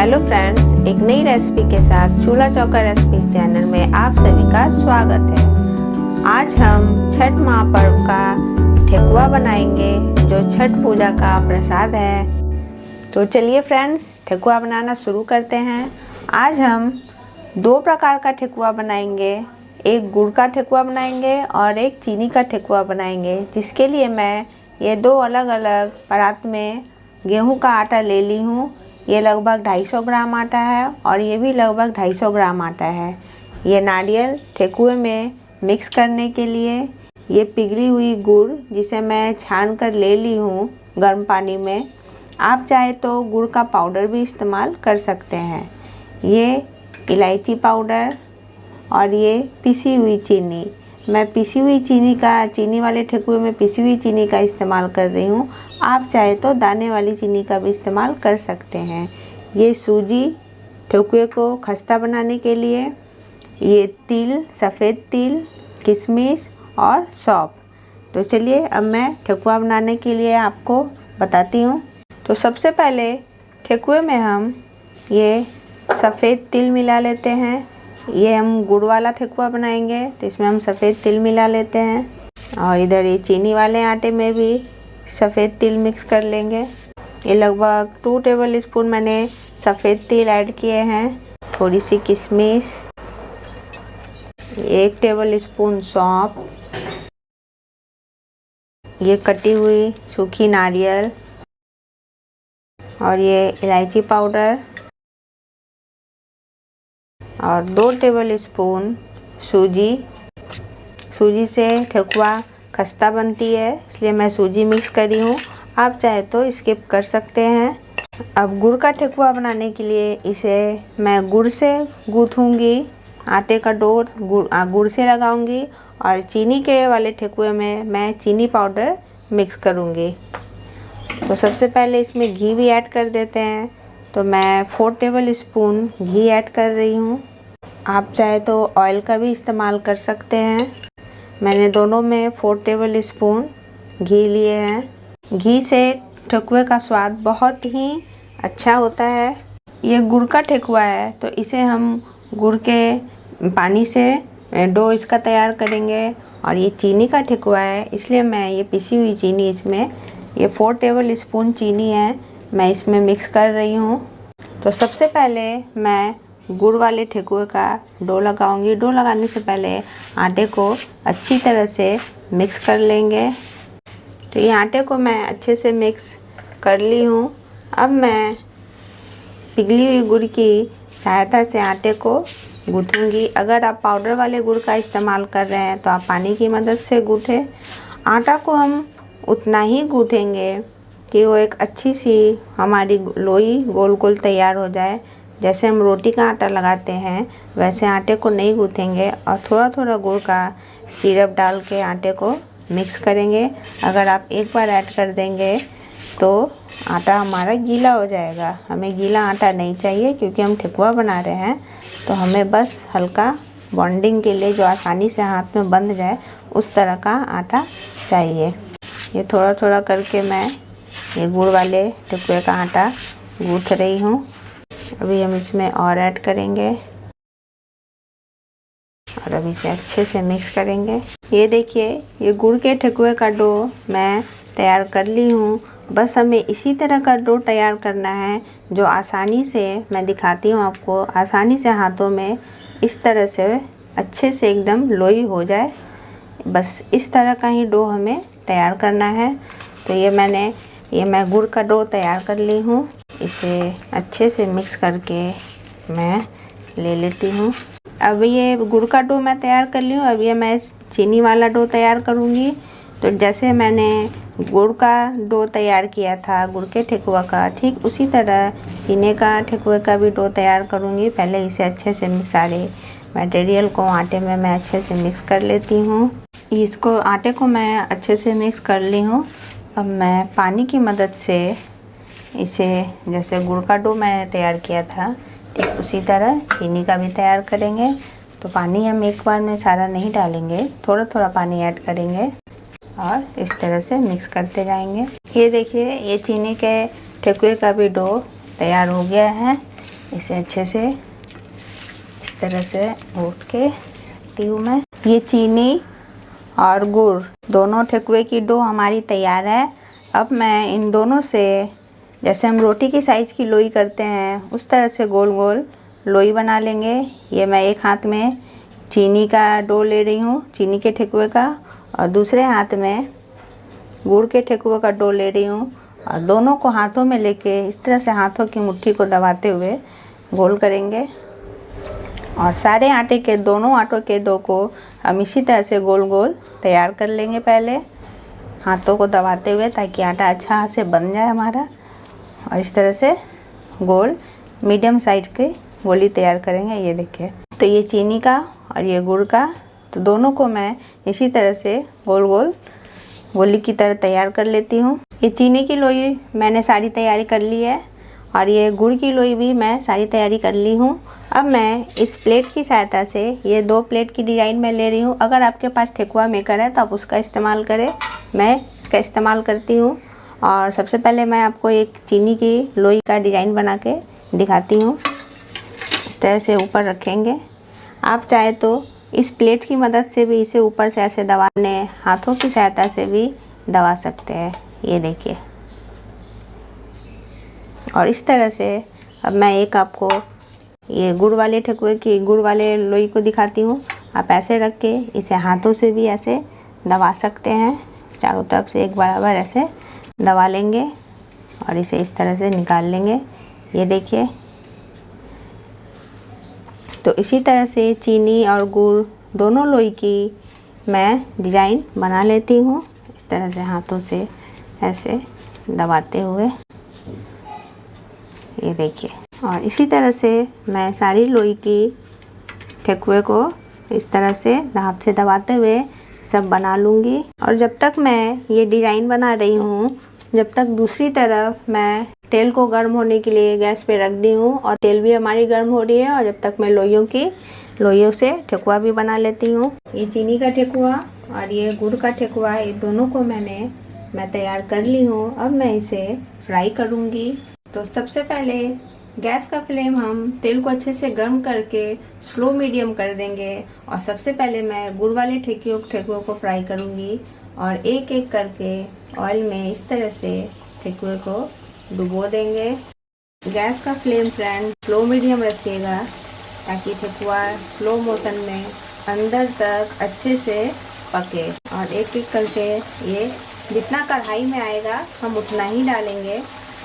Hello friends, एक नई recipe के साथ चूल्हा चौका रेसिपी चैनल में आप सभी का स्वागत है। आज हम छठ महापर्व का ठेकुआ बनाएंगे जो छठ पूजा का प्रसाद है। तो चलिए फ्रेंड्स, ठेकुआ बनाना शुरू करते हैं। आज हम दो प्रकार का ठेकुआ बनाएंगे, एक गुड़ का ठेकुआ बनाएंगे और एक चीनी का ठेकुआ बनाएंगे, जिसके लिए मैं ये दो अलग अलग परात में गेहूं का आटा ले ली हूँ। ये लगभग 250 ग्राम आटा है और ये भी लगभग 250 ग्राम आटा है। ये नारियल ठेकुए में मिक्स करने के लिए, ये पिघली हुई गुड़ जिसे मैं छान कर ले ली हूँ गर्म पानी में। आप चाहे तो गुड़ का पाउडर भी इस्तेमाल कर सकते हैं। ये इलायची पाउडर और ये पिसी हुई चीनी। मैं पिसी हुई चीनी वाले ठेकुए में पिसी हुई चीनी का इस्तेमाल कर रही हूँ। आप चाहे तो दाने वाली चीनी का भी इस्तेमाल कर सकते हैं। ये सूजी ठेकुए को खस्ता बनाने के लिए, ये तिल, सफ़ेद तिल, किशमिश और सौंफ। तो चलिए अब मैं ठेकुआ बनाने के लिए आपको बताती हूँ। तो सबसे पहले ठेकुए में हम ये सफ़ेद तिल मिला लेते हैं। ये हम गुड़ वाला ठेकुआ बनाएंगे तो इसमें हम सफ़ेद तिल मिला लेते हैं और इधर ये चीनी वाले आटे में भी सफ़ेद तिल मिक्स कर लेंगे। ये लगभग 2 टेबल स्पून मैंने सफ़ेद तिल ऐड किए हैं। थोड़ी सी किशमिश, 1 टेबल स्पून सौंफ, ये कटी हुई सूखी नारियल और ये इलायची पाउडर और 2 टेबल स्पून सूजी से ठेकुआ खस्ता बनती है, इसलिए मैं सूजी मिक्स करी हूँ। आप चाहे तो स्किप कर सकते हैं। अब गुड़ का ठेकुआ बनाने के लिए इसे मैं गुड़ से गूँथूँगी, आटे का डो गुड़ से लगाऊंगी और चीनी के वाले ठेकुए में मैं चीनी पाउडर मिक्स करूँगी। तो सबसे पहले इसमें घी भी ऐड कर देते हैं। तो मैं 4 टेबल स्पून घी ऐड कर रही हूँ। आप चाहे तो ऑयल का भी इस्तेमाल कर सकते हैं। मैंने दोनों में 4 टेबल स्पून घी लिए हैं। घी से ठेकुए का स्वाद बहुत ही अच्छा होता है। ये गुड़ का ठेकुआ है तो इसे हम गुड़ के पानी से डो इसका तैयार करेंगे, और ये चीनी का ठेकुआ है इसलिए मैं ये पिसी हुई चीनी इसमें, ये 4 टेबल स्पून चीनी है, मैं इसमें मिक्स कर रही हूँ। तो सबसे पहले मैं गुड़ वाले ठेकुए का डो लगाऊंगी। डो लगाने से पहले आटे को अच्छी तरह से मिक्स कर लेंगे। तो ये आटे को मैं अच्छे से मिक्स कर ली हूँ। अब मैं पिघली हुई गुड़ की सहायता से आटे को गूँथूँगी। अगर आप पाउडर वाले गुड़ का इस्तेमाल कर रहे हैं तो आप पानी की मदद से गूँथें। आटा को हम उतना ही गूँथेंगे कि वो एक अच्छी सी हमारी लोई गोल गोल तैयार हो जाए। जैसे हम रोटी का आटा लगाते हैं वैसे आटे को नहीं गूँथेंगे, और थोड़ा थोड़ा गुड़ का सिरप डाल के आटे को मिक्स करेंगे। अगर आप एक बार ऐड कर देंगे तो आटा हमारा गीला हो जाएगा। हमें गीला आटा नहीं चाहिए क्योंकि हम ठेकुआ बना रहे हैं, तो हमें बस हल्का बॉन्डिंग के लिए जो आसानी से हाथ में बंध जाए उस तरह का आटा चाहिए। ये थोड़ा थोड़ा करके मैं ये गुड़ वाले ठेकुए का आटा गूँथ रही हूँ। अभी हम इसमें और ऐड करेंगे और अभी इसे अच्छे से मिक्स करेंगे। ये देखिए, ये गुड़ के ठेकुए का डो मैं तैयार कर ली हूँ। बस हमें इसी तरह का डो तैयार करना है जो आसानी से, मैं दिखाती हूँ आपको, आसानी से हाथों में इस तरह से अच्छे से एकदम लोई हो जाए। बस इस तरह का ही डो हमें तैयार करना है। तो ये मैं गुड़ का डो तैयार कर ली हूँ। इसे अच्छे से मिक्स करके मैं ले लेती हूँ। अब ये गुड़ का डो मैं तैयार कर ली हूँ। अब ये मैं चीनी वाला डो तैयार करूँगी। तो जैसे मैंने गुड़ का डो तैयार किया था गुड़ के ठेकुआ का, ठीक उसी तरह चीनी का ठेकुए का भी डो तैयार करूँगी। पहले इसे अच्छे से सारे मटेरियल को आटे में मैं अच्छे से मिक्स कर लेती हूँ। इसको आटे को मैं अच्छे से मिक्स कर ली हूँ। अब मैं पानी की मदद से इसे, जैसे गुड़ का डो मैंने तैयार किया था ठीक उसी तरह चीनी का भी तैयार करेंगे। तो पानी हम एक बार में सारा नहीं डालेंगे, थोड़ा थोड़ा पानी ऐड करेंगे और इस तरह से मिक्स करते जाएंगे। ये देखिए, ये चीनी के ठेकुए का भी डो तैयार हो गया है। इसे अच्छे से इस तरह से घोट के रखती हूँ मैं। ये चीनी और गुड़ दोनों ठेकुए की डो हमारी तैयार है। अब मैं इन दोनों से जैसे हम रोटी की साइज़ की लोई करते हैं उस तरह से गोल गोल लोई बना लेंगे। ये मैं एक हाथ में चीनी का डो ले रही हूँ, चीनी के ठेकुए का, और दूसरे हाथ में गुड़ के ठेकुए का डो ले रही हूँ, और दोनों को हाथों में लेके इस तरह से हाथों की मुट्ठी को दबाते हुए गोल करेंगे। और सारे आटे के दोनों आटों के डो को हम इसी तरह से गोल गोल तैयार कर लेंगे पहले हाथों को दबाते हुए, ताकि आटा अच्छा से बन जाए हमारा। और इस तरह से गोल मीडियम साइज के गोली तैयार करेंगे। ये देखिए, तो ये चीनी का और ये गुड़ का, तो दोनों को मैं इसी तरह से गोल गोल गोली की तरह तैयार कर लेती हूँ। ये चीनी की लोई मैंने सारी तैयारी कर ली है और ये गुड़ की लोई भी मैं सारी तैयारी कर ली हूँ। अब मैं इस प्लेट की सहायता से ये 2 प्लेट की डिज़ाइन मैं ले रही हूँ। अगर आपके पास ठेकुआ मेकर है तो आप उसका इस्तेमाल करें, मैं इसका इस्तेमाल करती हूँ। और सबसे पहले मैं आपको एक चीनी की लोई का डिज़ाइन बना के दिखाती हूँ। इस तरह से ऊपर रखेंगे। आप चाहे तो इस प्लेट की मदद से भी इसे ऊपर से ऐसे दबाने, हाथों की सहायता से भी दबा सकते हैं। ये देखिए, और इस तरह से अब मैं एक आपको ये गुड़ वाले ठेकुए की गुड़ वाले लोई को दिखाती हूँ। आप ऐसे रख के इसे हाथों से भी ऐसे दबा सकते हैं, चारों तरफ से एक बराबर ऐसे दबा लेंगे और इसे इस तरह से निकाल लेंगे। ये देखिए, तो इसी तरह से चीनी और गुड़ दोनों लोई की मैं डिज़ाइन बना लेती हूँ, इस तरह से हाथों से ऐसे दबाते हुए। ये देखिए, और इसी तरह से मैं सारी लोई की ठेकुए को इस तरह से हाथ से दबाते हुए सब बना लूँगी। और जब तक मैं ये डिज़ाइन बना रही हूँ, जब तक दूसरी तरफ मैं तेल को गर्म होने के लिए गैस पे रख दी हूँ और तेल भी हमारी गर्म हो रही है। और जब तक मैं लोइयों से ठेकुआ भी बना लेती हूँ। ये चीनी का ठेकुआ और ये गुड़ का ठेकुआ, ये दोनों को मैं तैयार कर ली हूँ। अब मैं इसे फ्राई करूँगी। तो सबसे पहले गैस का फ्लेम हम तेल को अच्छे से गर्म करके स्लो मीडियम कर देंगे। और सबसे पहले मैं गुड़ वाले ठेकुओं को फ्राई करूँगी और एक एक करके ऑयल में इस तरह से ठेकुए को डुबो देंगे। गैस का फ्लेम फ्रेंड स्लो मीडियम रखिएगा, ताकि ठेकुआ स्लो मोशन में अंदर तक अच्छे से पके। और एक एक करके ये जितना कढ़ाई में आएगा हम उतना ही डालेंगे,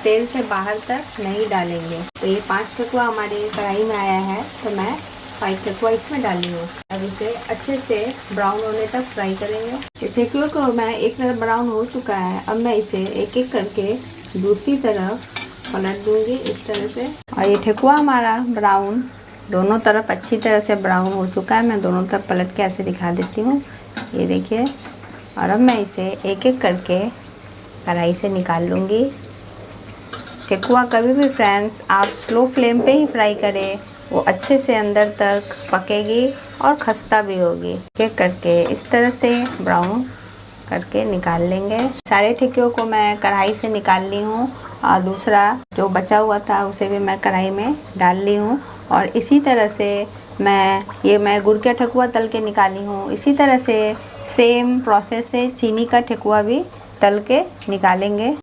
तेल से बाहर तक नहीं डालेंगे। तो ये 5 ठेकुआ हमारी कढ़ाई में आया है, तो मैं 5 ठेकुआ इसमें डाली हूँ। अब इसे अच्छे से ब्राउन होने तक फ्राई करेंगे। ठेकुए को मैं एक तरफ ब्राउन हो चुका है, अब मैं इसे एक एक करके दूसरी तरफ पलट दूंगी इस तरह से। और ये ठेकुआ हमारा ब्राउन दोनों तरफ अच्छी तरह से ब्राउन हो चुका है। मैं दोनों तरफ पलट के ऐसे दिखा देती हूँ, ये देखिए। और अब मैं इसे एक एक करके कढ़ाई से निकाल लूँगी। ठेकुआ कभी भी फ्रेंड्स आप स्लो फ्लेम पे ही फ्राई करें, वो अच्छे से अंदर तक पकेगी और खस्ता भी होगी। एक करके इस तरह से ब्राउन करके निकाल लेंगे। सारे ठेकुओं को मैं कढ़ाई से निकाल ली हूँ और दूसरा जो बचा हुआ था उसे भी मैं कढ़ाई में डाल ली हूँ। और इसी तरह से मैं गुड़ का ठेकुआ तल के निकाली हूँ। इसी तरह से सेम प्रोसेस से चीनी का ठेकुआ भी तल के निकालेंगे।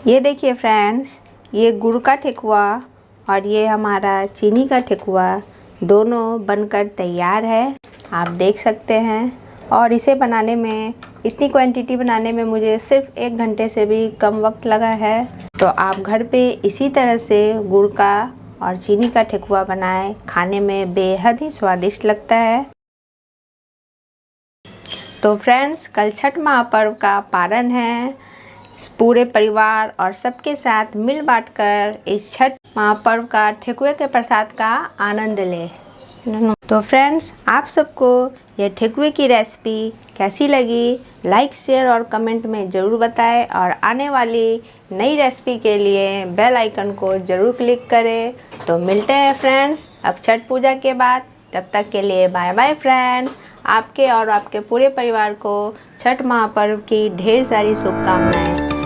ये देखिए फ्रेंड्स, ये गुड़ का ठेकुआ और ये हमारा चीनी का ठेकुआ दोनों बनकर तैयार है, आप देख सकते हैं। और इसे बनाने में, इतनी क्वांटिटी बनाने में मुझे सिर्फ 1 घंटे से भी कम वक्त लगा है। तो आप घर पे इसी तरह से गुड़ का और चीनी का ठेकुआ बनाएं, खाने में बेहद ही स्वादिष्ट लगता है। तो फ्रेंड्स, कल छठ महापर्व का पारण है। पूरे परिवार और सबके साथ मिल बांटकर इस छठ महापर्व का ठेकुए के प्रसाद का आनंद लें। तो फ्रेंड्स, आप सबको यह ठेकुए की रेसिपी कैसी लगी, लाइक शेयर और कमेंट में ज़रूर बताएं। और आने वाली नई रेसिपी के लिए बेल आइकन को ज़रूर क्लिक करें। तो मिलते हैं फ्रेंड्स अब छठ पूजा के बाद। तब तक के लिए बाय बाय फ्रेंड्स। आपके और आपके पूरे परिवार को छठ महापर्व की ढेर सारी शुभकामनाएं।